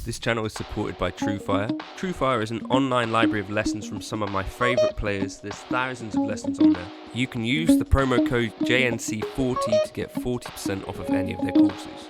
This channel is supported by TrueFire. TrueFire is an online library of lessons from some of my favourite players. There's thousands of lessons on there. You can use the promo code JNC40 to get 40% off of any of their courses.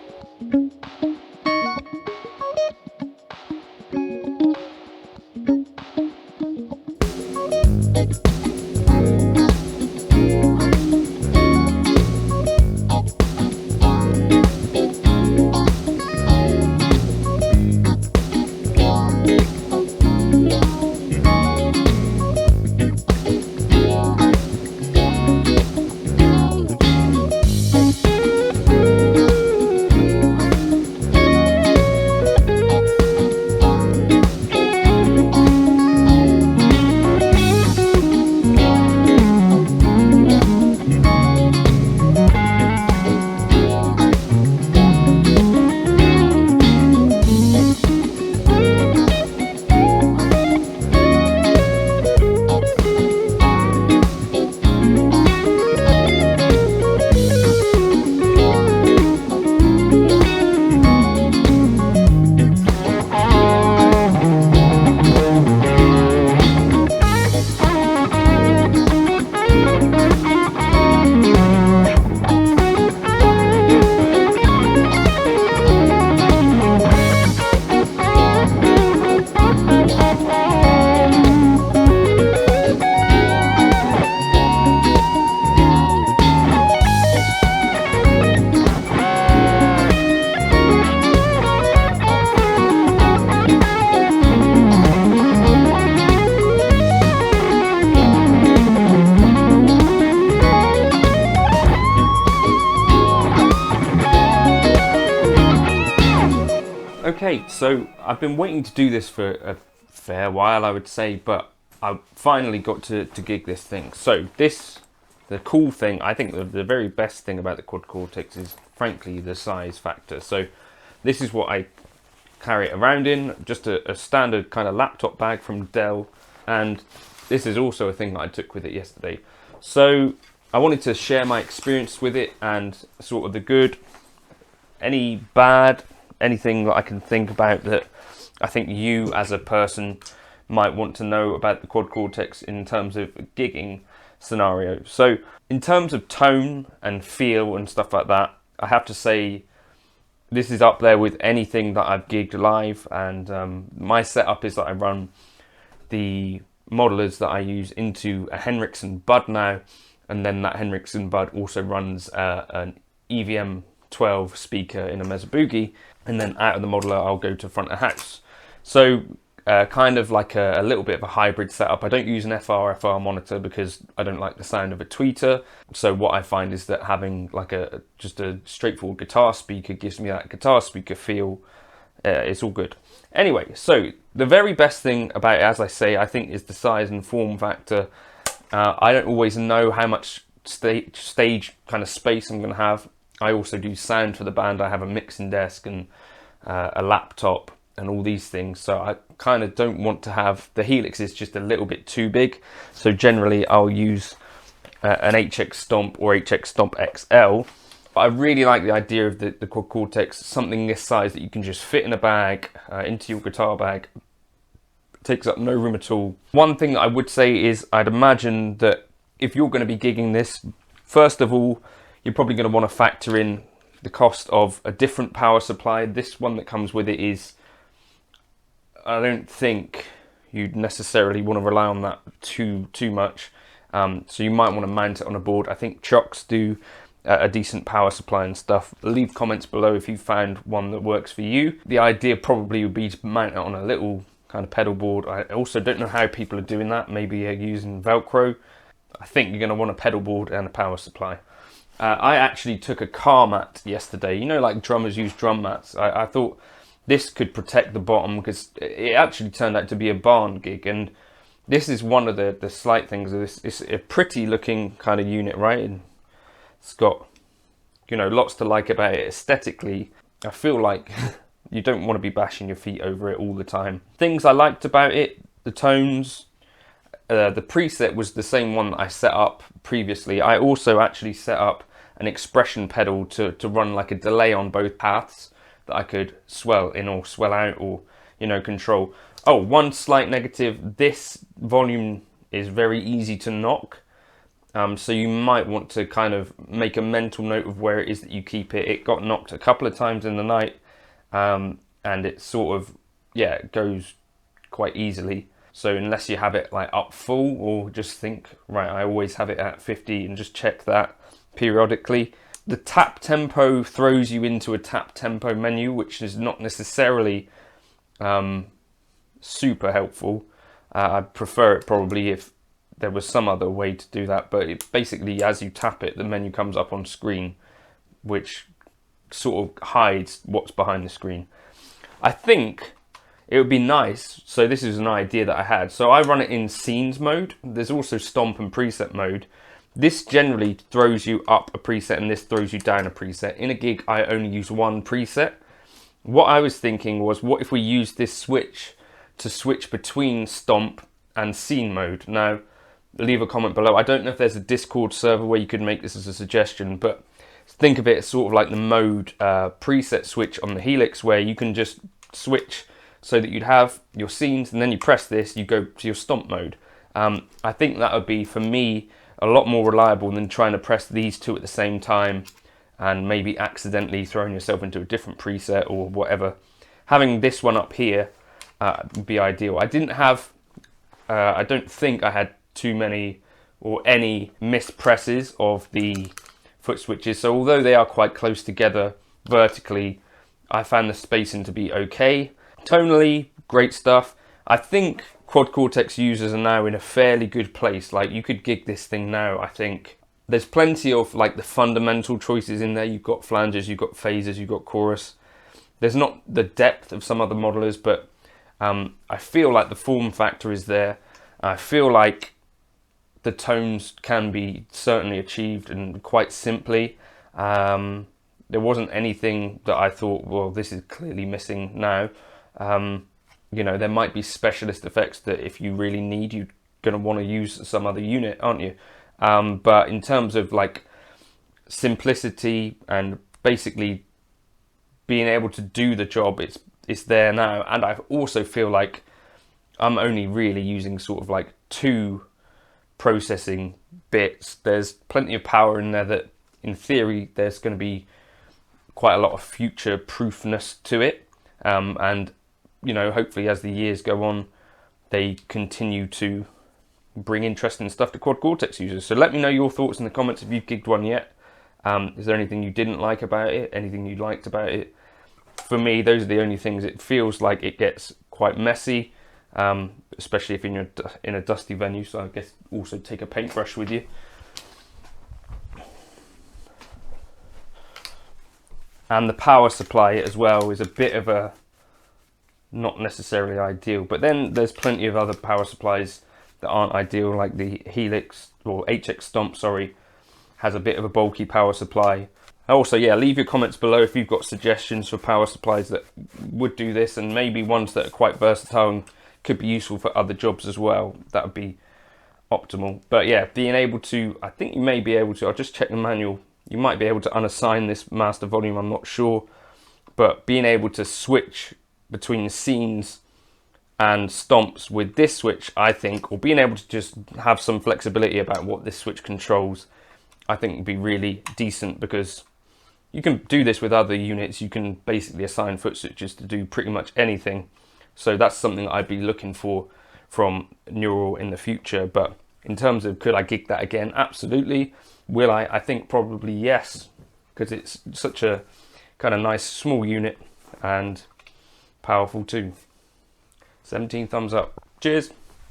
Okay, so I've been waiting to do this for a fair while, I would say, but I finally got to gig this thing. So the cool thing, I think the very best thing about the Quad Cortex is frankly the size factor. So this is what I carry it around in, just a standard kind of laptop bag from Dell, and this is also a thing that I took with it yesterday. So I wanted to share my experience with it and sort of the good, any bad, anything that I can think about that I think you as a person might want to know about the Quad Cortex in terms of gigging scenario. So in terms of tone and feel and stuff like that, I have to say this is up there with anything that I've gigged live, and my setup is that I run the modelers that I use into a Henriksen bud now, and then that Henriksen bud also runs an EVM 12 speaker in a Mesa Boogie, and then out of the modeler I'll go to front of house. So kind of like a little bit of a hybrid setup. I don't use an FR monitor because I don't like the sound of a tweeter. So what I find is that having like just a straightforward guitar speaker gives me that guitar speaker feel. It's all good. Anyway, so the very best thing about it, as I say, I think is the size and form factor. I don't always know how much stage kind of space I'm going to have. I also do sound for the band. I have a mixing desk and a laptop and all these things. So I kind of don't want to have, the Helix is just a little bit too big. So generally I'll use an HX Stomp or HX Stomp XL. But I really like the idea of the Quad Cortex, something this size that you can just fit in a bag, into your guitar bag. It takes up no room at all. One thing that I would say is I'd imagine that if you're going to be gigging this, first of all, you're probably going to want to factor in the cost of a different power supply. This one that comes with it is, I don't think you'd necessarily want to rely on that too much. So you might want to mount it on a board. I think Chocks do a decent power supply and stuff. Leave comments below if you found one that works for you. The idea probably would be to mount it on a little kind of pedal board. I also don't know how people are doing that. Maybe using Velcro. I think you're going to want a pedal board and a power supply. I actually took a car mat yesterday. You know, like drummers use drum mats. I thought this could protect the bottom because it actually turned out to be a barn gig. And this is one of the slight things of this. It's a pretty looking kind of unit, right? And it's got, you know, lots to like about it aesthetically. I feel like you don't want to be bashing your feet over it all the time. Things I liked about it, the tones. The preset was the same one that I set up previously. I also actually set up an expression pedal to run like a delay on both paths. that I could swell in or swell out or, you know, control. Oh, one slight negative, this volume is very easy to knock. So you might want to kind of make a mental note of where it is that you keep it. It got knocked a couple of times in the night, and it sort of, yeah, it goes quite easily. So unless you have it like up full, or just think, right, I always have it at 50 and just check that periodically. The tap tempo throws you into a tap tempo menu, which is not necessarily super helpful. I'd prefer it probably if there was some other way to do that, but it basically, as you tap it, the menu comes up on screen, which sort of hides what's behind the screen. I think it would be nice, so this is an idea that I had, so I run it in scenes mode. There's also stomp and preset mode. This generally throws you up a preset and this throws you down a preset. In a gig, I only use one preset. What I was thinking was, what if we use this switch to switch between stomp and scene mode? Now, leave a comment below. I don't know if there's a Discord server where you could make this as a suggestion, but think of it as sort of like the mode preset switch on the Helix, where you can just switch so that you'd have your scenes, and then you press this, you go to your stomp mode. I think that would be, for me, a lot more reliable than trying to press these two at the same time and maybe accidentally throwing yourself into a different preset or whatever. Having this one up here would be ideal. I didn't have, I don't think I had too many or any mispresses of the foot switches, so although they are quite close together vertically, I found the spacing to be okay. Tonally, great stuff. I think Quad Cortex users are now in a fairly good place. Like, you could gig this thing now, I think. There's plenty of like the fundamental choices in there. You've got flanges, you've got phasers, you've got chorus. There's not the depth of some other modelers, but I feel like the form factor is there. I feel like the tones can be certainly achieved and quite simply. There wasn't anything that I thought, well, this is clearly missing now. You know, there might be specialist effects that if you really need, you're going to want to use some other unit, aren't you? But in terms of like simplicity and basically being able to do the job, it's there now. And I also feel like I'm only really using sort of like 2 processing bits. There's plenty of power in there that, in theory, there's going to be quite a lot of future proofness to it, and you know, hopefully as the years go on, they continue to bring interesting stuff to Quad Cortex users. So let me know your thoughts in the comments if you've gigged one yet. Is there anything you didn't like about it? Anything you liked about it? For me, those are the only things. It feels like it gets quite messy, especially if you're in a dusty venue, so I guess also take a paintbrush with you. And the power supply as well is a bit of a not necessarily ideal, but then there's plenty of other power supplies that aren't ideal, like the Helix, or HX Stomp, sorry, has a bit of a bulky power supply. Also, yeah, leave your comments below if you've got suggestions for power supplies that would do this, and maybe ones that are quite versatile and could be useful for other jobs as well. That would be optimal. But yeah, being able to, I think you may be able to, I'll just check the manual, you might be able to unassign this master volume, I'm not sure, but being able to switch between scenes and stomps with this switch, I think, or being able to just have some flexibility about what this switch controls, I think would be really decent, because you can do this with other units. You can basically assign foot switches to do pretty much anything. So that's something I'd be looking for from Neural in the future. But in terms of, could I gig that again? Absolutely. Will I? I think probably yes, because it's such a kind of nice small unit and powerful too. 17 thumbs up. Cheers.